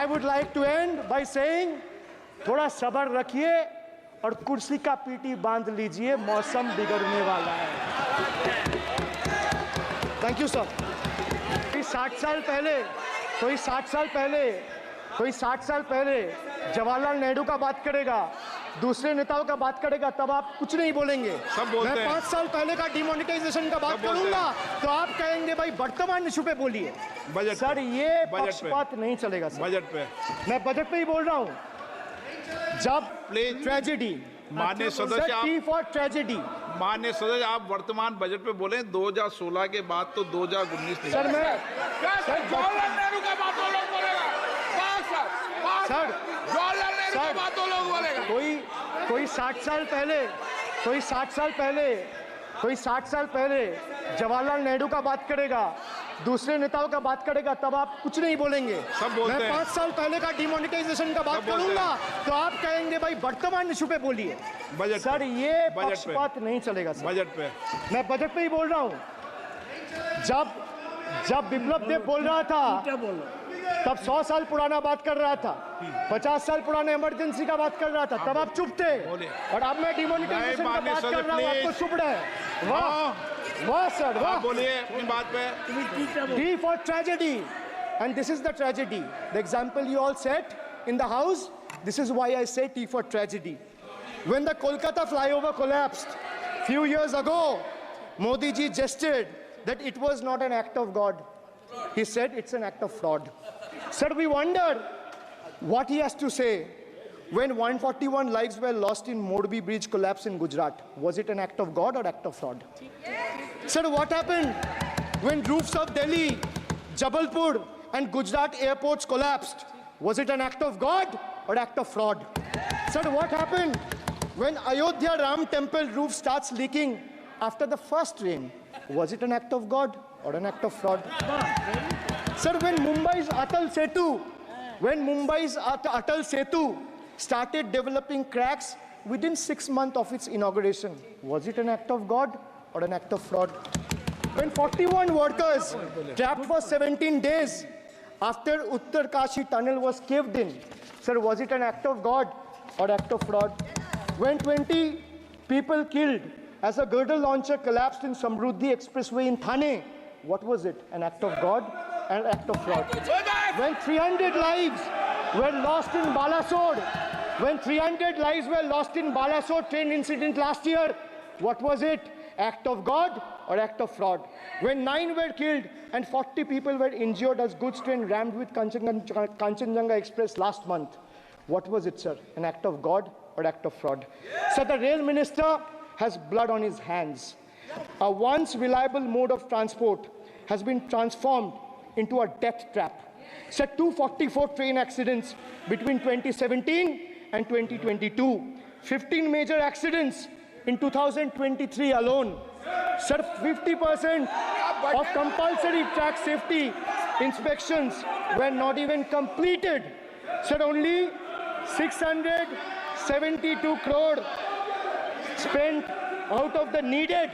I would like to end by saying, थोड़ा सब्र रखिए और कुर्सी का पीटी बांध लीजिए, मौसम बिगड़ने वाला है। Thank you sir. कोई 60 साल पहले जवाहरलाल नेहरू का बात करेगा, दूसरे नेताओं का बात करेगा, तब आप कुछ नहीं बोलेंगे। सब बोलते हैं। मैं 5 साल पहले का डिमोनेटाइजेशन का बात करूंगा तो आप कहेंगे भाई वर्तमान इशू पे बोलिए। बजट सर ये बजट पक्षपात नहीं चलेगा सर। बजट पे मैं बजट पे ही बोल रहा हूँ। जब प्लीज ट्रेजेडी माननीय सदस्य टी फॉर ट्रेजेडी, माननीय सदस्य आप वर्तमान बजट पे बोले 2016 के बाद तो 2019 नहीं। सर मैं जवाहरलाल नेहरू का बात तो लोग बोलेगा। सर जवाहरलाल नेहरू का बात तो लोग बोलेगा। कोई 60 साल पहले जवाहरलाल नेहरू का बात करेगा, दूसरे नेताओं का बात करेगा, तब आप कुछ नहीं बोलेंगे। सब बोलते मैं हैं। 5 साल पहले का डिमोनेटाइजेशन का बात सब बोलते करूंगा तो आप कहेंगे भाई वर्तमान इशू पे बोलिए। बजट सर पे। ये बजट पे। पक्षपात नहीं चलेगा सर। बजट पे मैं बजट पे ही बोल रहा हूँ। जब विप्लव देव बोल रहा था तब 100 साल पुराना बात कर रहा था, 50 साल पुराने इमरजेंसी का बात कर रहा था, तब आप चुप थे। और अब मैं डिमोनेटाइजेशन का बात कर रहा हूँ, आपको चुप रहे। वाह सर वाह। बोलिए अपनी बात पे। T for tragedy, and this is the tragedy. The example you all set in the house, this is why I say T for tragedy. When the Kolkata flyover collapsed few years ago, Modi ji gestured that it was not an act of God. He said it's an act of fraud. Sir, we wonder what he has to say when 141 lives were lost in Morbi Bridge collapse in Gujarat. Was it an act of God or act of fraud? Sir, what happened when roofs of Delhi, Jabalpur and Gujarat airports collapsed? Was it an act of God or act of fraud? Sir, what happened when Ayodhya Ram temple roof starts leaking after the first rain? Was it an act of God or an act of fraud? Sir, when Mumbai's Atal Setu started developing cracks within 6 months of its inauguration, was it an act of God or an act of fraud? When 41 workers trapped for 17 days after Uttarkashi tunnel was caved in, sir, was it an act of God or act of fraud? When 20 people killed as a girdle launcher collapsed in Samruddhi Expressway in Thane, what was it? An act of God and an act of fraud? When 300 lives were lost in Balasore train incident last year, what was it? Act of God or act of fraud? When 9 were killed and 40 people were injured as goods train rammed with Kanchenjunga Express last month, what was it, sir? An act of God or act of fraud? So the rail minister has blood on his hands. A once reliable mode of transport has been transformed into a death trap. So 244 train accidents between 2017 and 2022. 15 major accidents in 2023 alone. Sir, 50% of compulsory track safety inspections were not even completed. Sir, only 672 crore spent out of the needed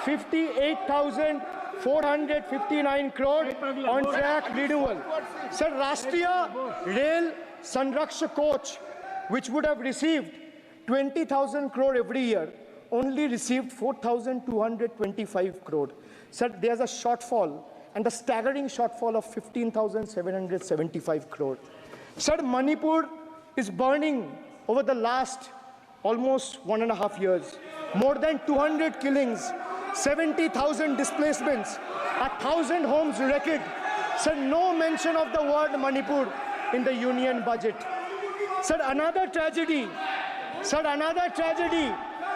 58,459 crore on track renewal. Sir, Rashtriya Rail Sanrakshak coach, which would have received 20,000 crore every year, only received 4,225 crore. Sir, there's a shortfall, and a staggering shortfall of 15,775 crore. Sir, Manipur is burning over the last almost 1.5 years. More than 200 killings, 70,000 displacements, 1,000 homes wrecked. Sir, no mention of the word Manipur in the union budget. Sir, another tragedy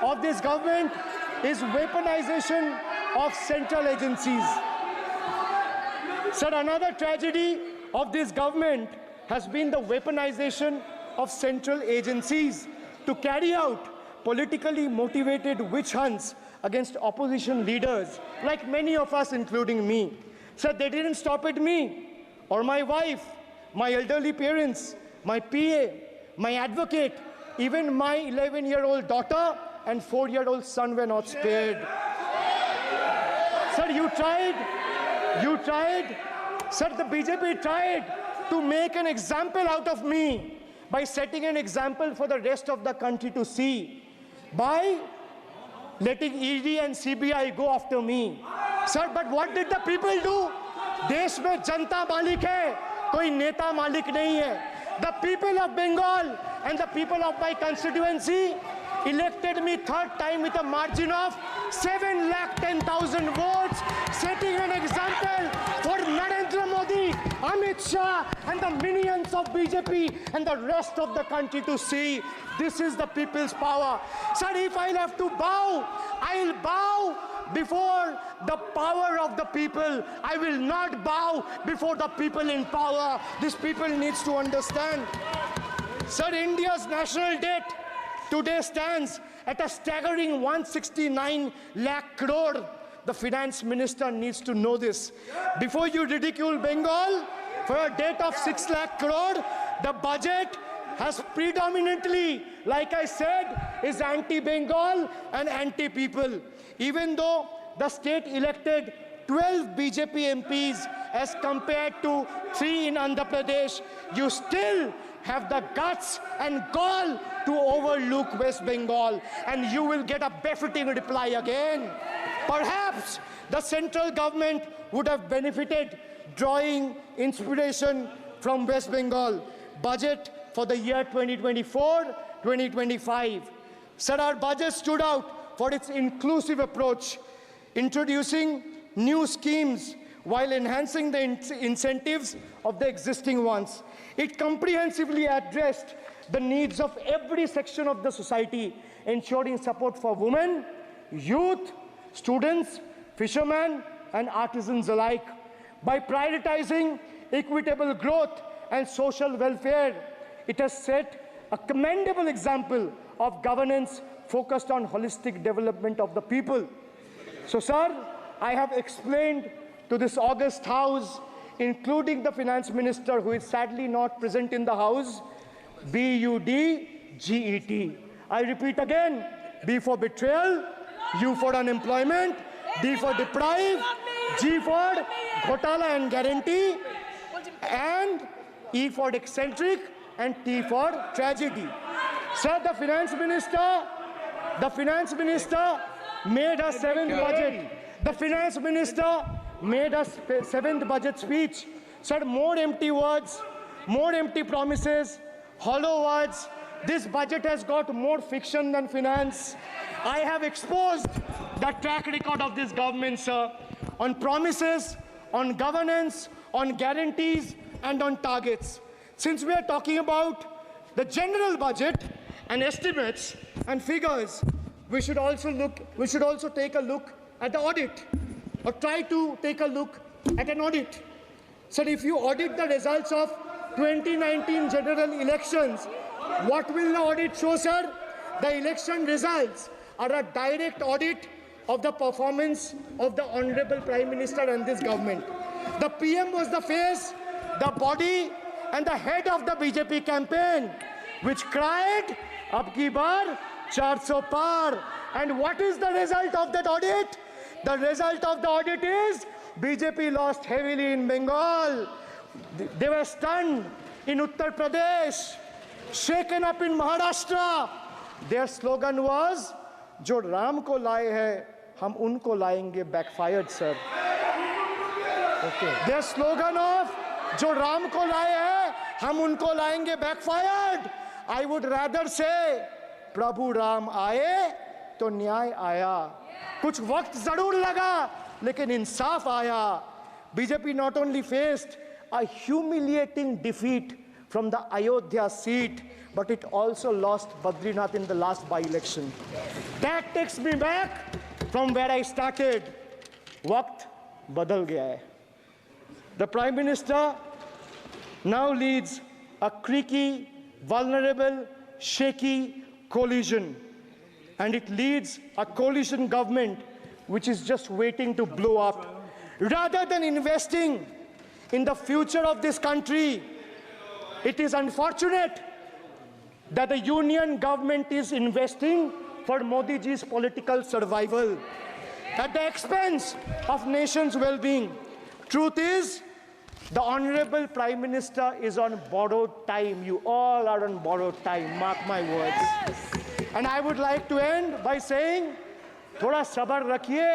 of this government is weaponization of central agencies. Sir, another tragedy of this government has been the weaponization of central agencies to carry out politically motivated witch hunts against opposition leaders, like many of us, including me. Sir, they didn't stop at me or my wife, my elderly parents, my PA, my advocate, even my 11-year-old daughter and 4-year-old son were not spared. Sir, you tried, sir, the BJP tried to make an example out of me by setting an example for the rest of the country to see, by letting ED and CBI go after me. Sir, but what did the people do? देश में जनता मालिक है, कोई नेता मालिक नहीं है. The people of Bengal and the people of my constituency elected me third time with a margin of 710,000 votes, setting an example for Narendra Modi, Amit Shah and the minions of BJP and the rest of the country to see. This is the people's power. Sir, if I'll have to bow, I'll bow before the power of the people. I will not bow before the people in power. This people needs to understand. Sir, India's national debt today stands at a staggering 169 lakh crore. The finance minister needs to know this. Before you ridicule Bengal for a debt of 6 lakh crore, the budget has predominantly, like I said, is anti-Bengal and anti-people. Even though the state elected 12 BJP MPs as compared to 3 in Andhra Pradesh, you still have the guts and gall to overlook West Bengal, and you will get a befitting reply again. Perhaps the central government would have benefited drawing inspiration from West Bengal budget for the year 2024-2025. Sir, our budget stood out for its inclusive approach, introducing new schemes while enhancing the incentives of the existing ones. It comprehensively addressed the needs of every section of the society, ensuring support for women, youth, students, fishermen, and artisans alike. By prioritizing equitable growth and social welfare, it has set a commendable example of governance focused on holistic development of the people. So, sir, I have explained to this august house, including the finance minister, who is sadly not present in the house, BUDGET. I repeat again, B for betrayal, U for unemployment, D for deprive, G for ghotala and guarantee, and E for eccentric, and T for tragedy. Sir, the finance minister made a seventh budget. The finance minister made a seventh budget speech. Sir, more empty words, more empty promises, hollow words. This budget has got more fiction than finance. I have exposed the track record of this government, sir, on promises, on governance, on guarantees, and on targets. Since we are talking about the general budget and estimates and figures, we should also take a look at the audit, or try to take a look at an audit. So if you audit the results of 2019 general elections, what will the audit show, sir? The election results are a direct audit of the performance of the Honorable Prime Minister and this government. The PM was the face, the body, and the head of the BJP campaign, which cried, "Ab ki baar 400 par." And what is the result of that audit? The result of the audit is BJP lost heavily in Bengal. They were stunned in Uttar Pradesh, shaken up in Maharashtra. Their slogan was, "Jo Ram ko laaye hai, hum unko laayenge," backfired, sir. Okay. Their slogan of "Jo Ram ko laaye hai, hum unko laayenge," backfired. I would rather say, "Prabhu Ram aaye, to न्याय आया." कुछ वक्त जरूर लगा, लेकिन इंसाफ आया. BJP not only faced a humiliating defeat from the Ayodhya seat, but it also lost Badrinath in the last by-election. That takes me back from where I started. Waqt badal gaya hai. The Prime Minister now leads a creaky, vulnerable, shaky coalition. And it leads a coalition government which is just waiting to blow up. Rather than investing in the future of this country, it is unfortunate that the union government is investing for Modi ji's political survival at the expense of nation's well-being. Truth is, The Honorable Prime Minister is on borrowed time. You all are on borrowed time, mark my words. And I would like to end by saying, थोड़ा सब्र रखिए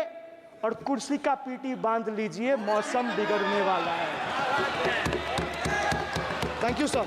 और कुर्सी का PT बांध लीजिए, मौसम बिगड़ने वाला है. Thank you, sir.